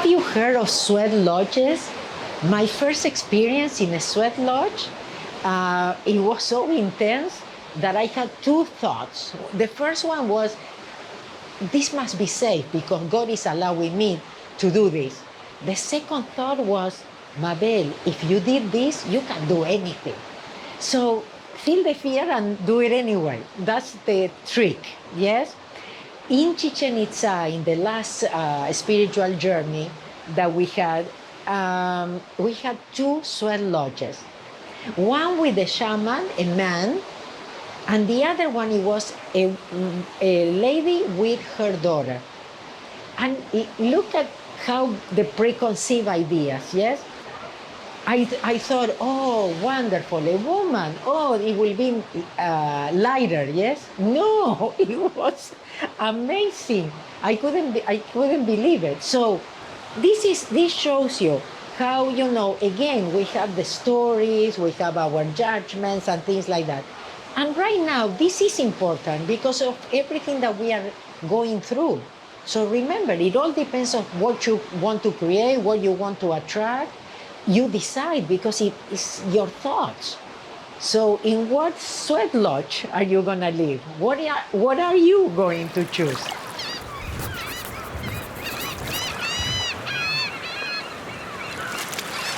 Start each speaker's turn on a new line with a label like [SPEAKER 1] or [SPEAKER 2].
[SPEAKER 1] Have you heard of sweat lodges? My first experience in a sweat lodge, it was so intense that I had two thoughts. The first one was, this must be safe because God is allowing me to do this. The second thought was, Mabel, if you did this, you can do anything. So feel the fear and do it anyway. That's the trick, yes? In Chichen Itza, in the last spiritual journey that we had two sweat lodges. One with a shaman, a man, and the other one, it was a lady with her daughter. And look at how the preconceived ideas, yes? I thought, oh, wonderful, a woman. Oh, it will be lighter, yes? No, it was amazing. I couldn't believe it. So this shows you how, again, we have the stories, we have our judgments and things like that. And right now, this is important because of everything that we are going through. So remember, it all depends on what you want to create, what you want to attract. You decide because it is your thoughts. So in what sweat lodge are you going to live? What are you going to choose?